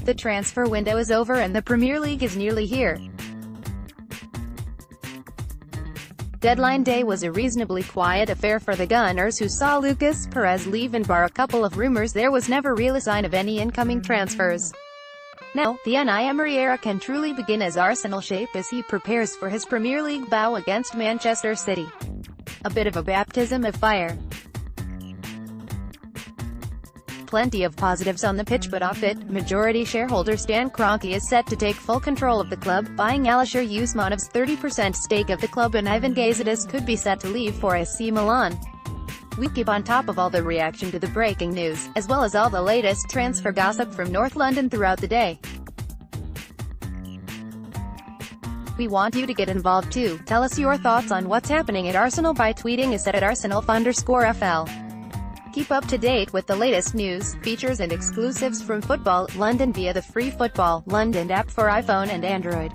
The transfer window is over and the Premier League is nearly here. Deadline day was a reasonably quiet affair for the Gunners, who saw Lucas Perez leave and bar a couple of rumours. There was never really a sign of any incoming transfers. Now, the Unai Emery era can truly begin as Arsenal shape as he prepares for his Premier League bow against Manchester City. A bit of a baptism of fire. Plenty of positives on the pitch, but off it, majority shareholder Stan Kroenke is set to take full control of the club, buying Alisher Usmanov's 30% stake of the club, and Ivan Gazidis could be set to leave for AC Milan. We keep on top of all the reaction to the breaking news, as well as all the latest transfer gossip from North London throughout the day. We want you to get involved too. Tell us your thoughts on what's happening at Arsenal by tweeting us at @Arsenal_FL. Keep up to date with the latest news, features and exclusives from Football London via the free Football London app for iPhone and Android.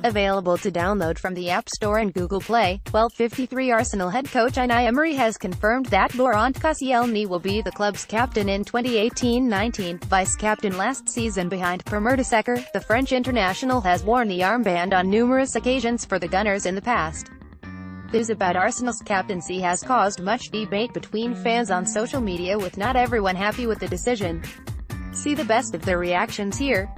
Available to download from the App Store and Google Play. 12:53 Arsenal head coach Unai Emery has confirmed that Laurent Koscielny will be the club's captain in 2018-19, vice-captain last season behind Per Mertesacker. The French international has worn the armband on numerous occasions for the Gunners in the past. News about Arsenal's captaincy has caused much debate between fans on social media, with not everyone happy with the decision. See the best of their reactions here.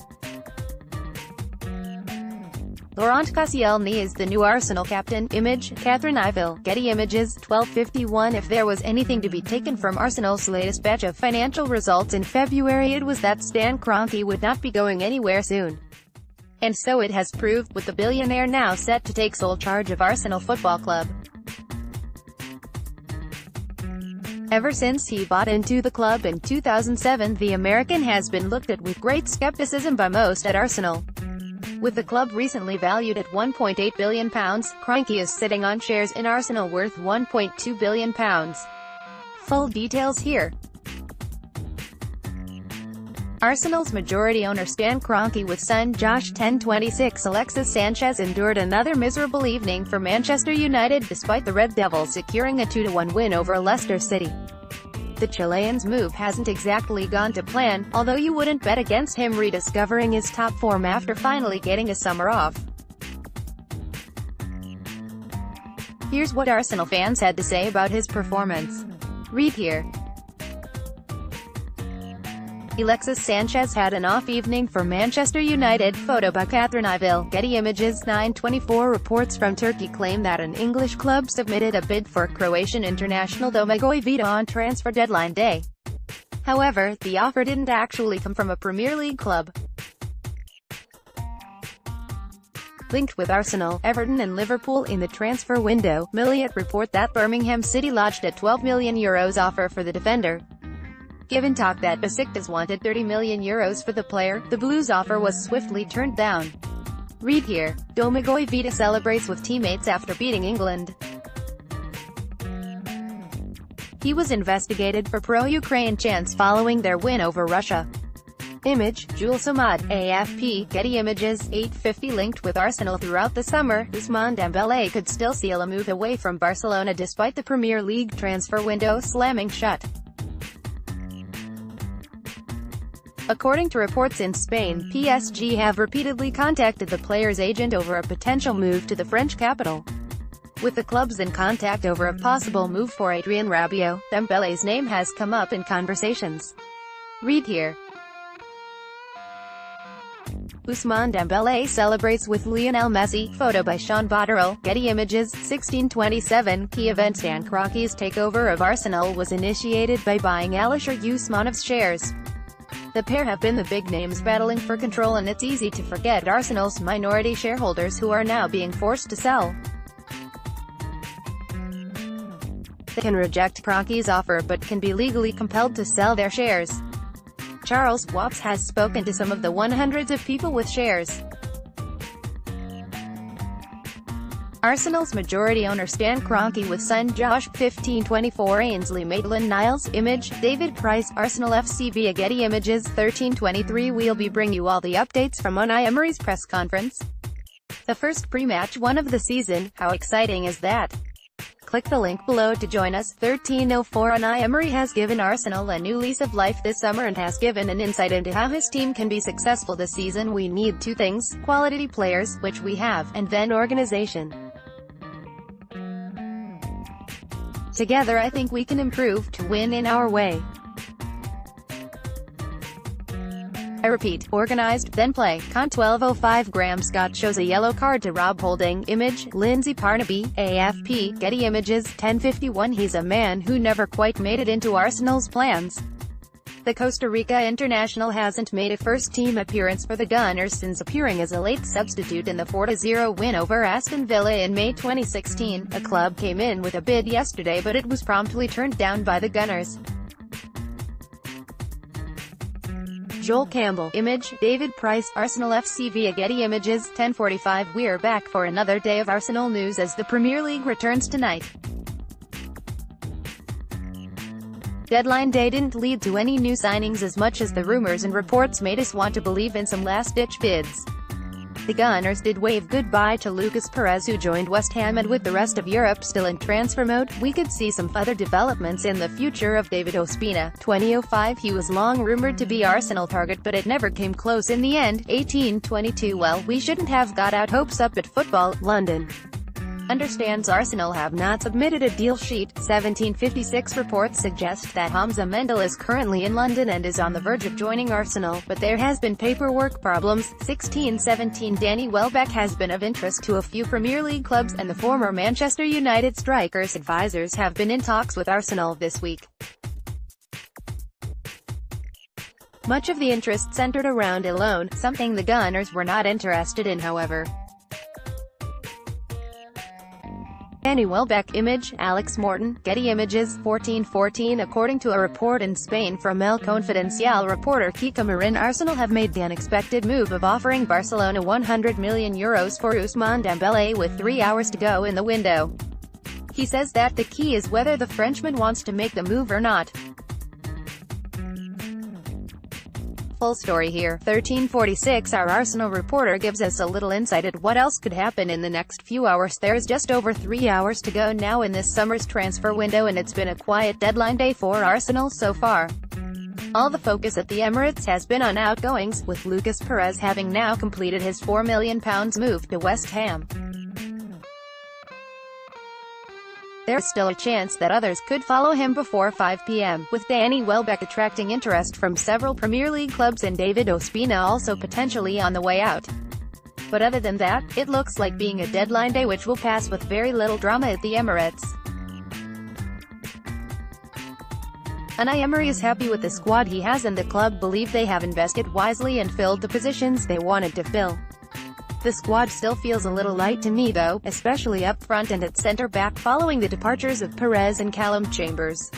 Laurent Koscielny is the new Arsenal captain. Image, Catherine Iville. Getty Images, 12:51. If there was anything to be taken from Arsenal's latest batch of financial results in February, it was that Stan Kroenke would not be going anywhere soon. And so it has proved, with the billionaire now set to take sole charge of Arsenal Football Club. Ever since he bought into the club in 2007, the American has been looked at with great skepticism by most at Arsenal. With the club recently valued at £1.8 billion, Kroenke is sitting on shares in Arsenal worth £1.2 billion. Full details here. Arsenal's majority owner Stan Kroenke with son Josh 1026 Alexis Sanchez endured another miserable evening for Manchester United, despite the Red Devils securing a 2-1 win over Leicester City. The Chilean's move hasn't exactly gone to plan, although you wouldn't bet against him rediscovering his top form after finally getting a summer off. Here's what Arsenal fans had to say about his performance. Read here. Alexis Sanchez had an off evening for Manchester United. Photo by Catherine Iville. Getty Images. 9:24 Reports from Turkey claim that an English club submitted a bid for Croatian international Domagoj Vida on transfer deadline day. However, the offer didn't actually come from a Premier League club. Linked with Arsenal, Everton and Liverpool in the transfer window, Milliot report that Birmingham City lodged a €12 million offer for the defender. Given talk that Besiktas wanted €30 million for the player, the Blues' offer was swiftly turned down. Read here. Domagoj Vida celebrates with teammates after beating England. He was investigated for pro-Ukraine chants following their win over Russia. Image, Jules Ahmad, AFP. Getty Images. 8:50 Linked with Arsenal throughout the summer, Ousmane Dembélé could still seal a move away from Barcelona despite the Premier League transfer window slamming shut. According to reports in Spain, PSG have repeatedly contacted the player's agent over a potential move to the French capital. With the clubs in contact over a possible move for Adrien Rabiot, Dembélé's name has come up in conversations. Read here. Ousmane Dembélé celebrates with Lionel Messi. Photo by Sean Botterill. Getty Images. 16:27 Key event. Stan Kroenke's takeover of Arsenal was initiated by buying Alisher Usmanov's shares. The pair have been the big names battling for control, and it's easy to forget Arsenal's minority shareholders who are now being forced to sell. They can reject Kroenke's offer but can be legally compelled to sell their shares. Charles Wops has spoken to some of the hundreds of people with shares. Arsenal's majority owner Stan Kroenke with son Josh. 15:24 Ainsley Maitland-Niles. Image, David Price. Arsenal FC via Getty Images. 13:23 We'll be bringing you all the updates from Unai Emery's press conference. The first pre-match one of the season. How exciting is that? Click the link below to join us. 1304 Unai Emery has given Arsenal a new lease of life this summer and has given an insight into how his team can be successful this season. We need two things: quality players, which we have, and then organization. Together I think we can improve to win in our way. I repeat, organized, then play. Con 12:05 Graham Scott shows a yellow card to Rob Holding. Image, Lindsay Parnaby, AFP, Getty Images, 10:51 He's a man who never quite made it into Arsenal's plans. The Costa Rica international hasn't made a first-team appearance for the Gunners since appearing as a late substitute in the 4-0 win over Aston Villa in May 2016. A club came in with a bid yesterday but it was promptly turned down by the Gunners. Joel Campbell. Image, David Price, Arsenal FC via Getty Images, 10:45 We're back for another day of Arsenal news as the Premier League returns tonight. Deadline day didn't lead to any new signings as much as the rumors and reports made us want to believe in some last-ditch bids. The Gunners did wave goodbye to Lucas Perez, who joined West Ham, and with the rest of Europe still in transfer mode, we could see some other developments in the future of David Ospina. 2005 He was long rumored to be Arsenal target but it never came close in the end. 1822 Well, we shouldn't have got out hopes up at Football, London. Understands Arsenal have not submitted a deal sheet. 1756 Reports suggest that Hamza Mendel is currently in London and is on the verge of joining Arsenal, but there has been paperwork problems. 1617 Danny Welbeck has been of interest to a few Premier League clubs, and the former Manchester United striker's advisors have been in talks with Arsenal this week. Much of the interest centered around a loan, something the Gunners were not interested in however. Danny Welbeck. Image, Alex Morton, Getty Images, 1414 According to a report in Spain from El Confidencial reporter Kika Marin, Arsenal have made the unexpected move of offering Barcelona €100 million for Ousmane Dembélé with 3 hours to go in the window. He says that the key is whether the Frenchman wants to make the move or not. Full story here. 1346 Our Arsenal reporter gives us a little insight at what else could happen in the next few hours. There's just over 3 hours to go now in this summer's transfer window and it's been a quiet deadline day for Arsenal so far. All the focus at the Emirates has been on outgoings, with Lucas Perez having now completed his £4 million move to West Ham. There's still a chance that others could follow him before 5 p.m., with Danny Welbeck attracting interest from several Premier League clubs and David Ospina also potentially on the way out. But other than that, it looks like being a deadline day which will pass with very little drama at the Emirates. Unai Emery is happy with the squad he has and the club believe they have invested wisely and filled the positions they wanted to fill. The squad still feels a little light to me though, especially up front and at centre-back following the departures of Perez and Callum Chambers.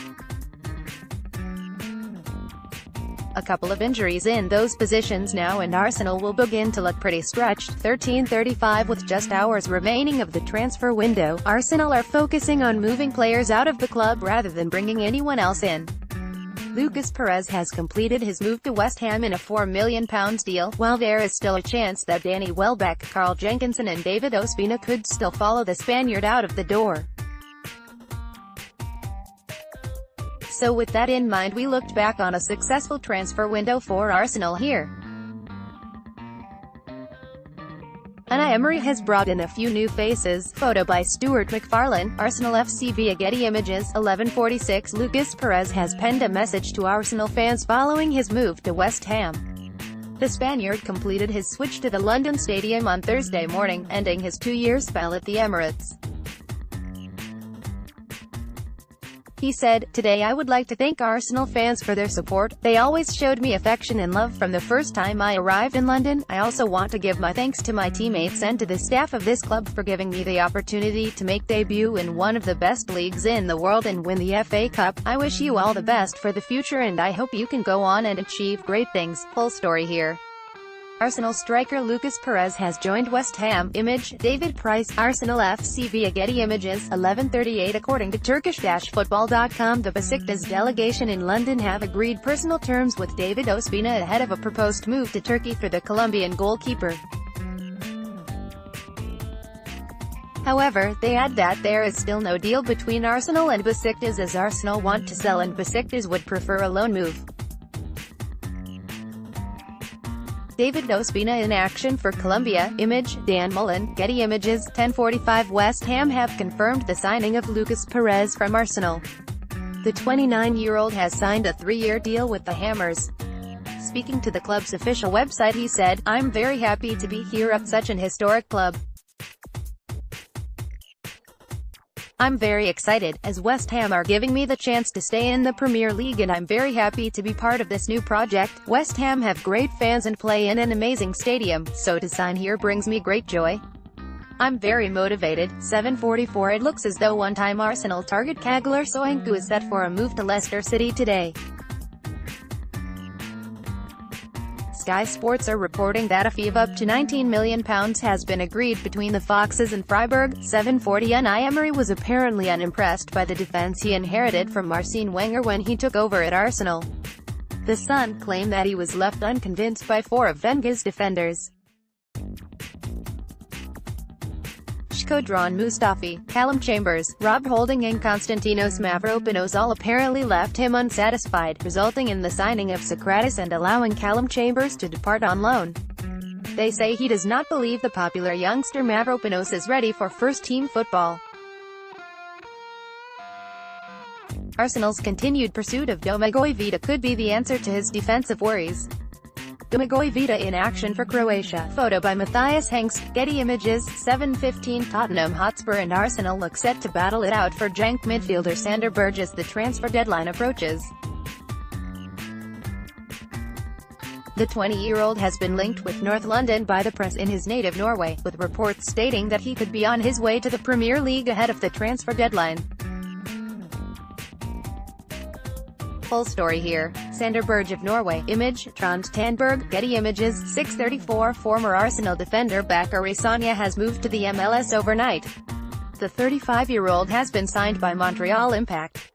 A couple of injuries in those positions now and Arsenal will begin to look pretty stretched. 13:35 With just hours remaining of the transfer window, Arsenal are focusing on moving players out of the club rather than bringing anyone else in. Lucas Perez has completed his move to West Ham in a £4 million deal, while there is still a chance that Danny Welbeck, Carl Jenkinson and David Ospina could still follow the Spaniard out of the door. So with that in mind, we looked back on a successful transfer window for Arsenal here. Unai Emery has brought in a few new faces. Photo by Stuart McFarlane, Arsenal FC via Getty Images. 11:46 Lucas Perez has penned a message to Arsenal fans following his move to West Ham. The Spaniard completed his switch to the London Stadium on Thursday morning, ending his 2-year spell at the Emirates. He said, "Today I would like to thank Arsenal fans for their support. They always showed me affection and love from the first time I arrived in London. I also want to give my thanks to my teammates and to the staff of this club for giving me the opportunity to make debut in one of the best leagues in the world and win the FA Cup. I wish you all the best for the future and I hope you can go on and achieve great things." Full story here. Arsenal striker Lucas Perez has joined West Ham. Image, David Price, Arsenal FC via Getty Images. 11:38 According to Turkish-football.com, the Besiktas delegation in London have agreed personal terms with David Ospina ahead of a proposed move to Turkey for the Colombian goalkeeper. However, they add that there is still no deal between Arsenal and Besiktas, as Arsenal want to sell and Besiktas would prefer a loan move. David Ospina in action for Colombia. Image, Dan Mullen, Getty Images. 10:45 West Ham have confirmed the signing of Lucas Perez from Arsenal. The 29-year-old has signed a 3-year deal with the Hammers. Speaking to the club's official website, he said, "I'm very happy to be here at such an historic club. I'm very excited, as West Ham are giving me the chance to stay in the Premier League, and I'm very happy to be part of this new project. West Ham have great fans and play in an amazing stadium, so to sign here brings me great joy. I'm very motivated." 7:44 It looks as though one-time Arsenal target Stan Kroenke is set for a move to Leicester City today. Sky Sports are reporting that a fee of up to £19 million has been agreed between the Foxes and Freiburg. 7:40 Unai Emery was apparently unimpressed by the defense he inherited from Arsene Wenger when he took over at Arsenal. The Sun claimed that he was left unconvinced by 4 of Wenger's defenders. Shkodran Mustafi, Callum Chambers, Rob Holding and Konstantinos Mavropanos all apparently left him unsatisfied, resulting in the signing of Socrates and allowing Callum Chambers to depart on loan. They say he does not believe the popular youngster Mavropanos is ready for first-team football. Arsenal's continued pursuit of Domagoj Vida could be the answer to his defensive worries. Domagoj Vida in action for Croatia. Photo by Matthias Hengst. Getty Images. 7:15 Tottenham Hotspur and Arsenal look set to battle it out for Genk midfielder Sander Berge as the transfer deadline approaches. The 20-year-old has been linked with North London by the press in his native Norway, with reports stating that he could be on his way to the Premier League ahead of the transfer deadline. Full story here. Sander Berge of Norway. Image, Trond Tandberg. Getty Images. 6:34 Former Arsenal defender Bakary Sagna has moved to the MLS overnight. The 35-year-old has been signed by Montreal Impact.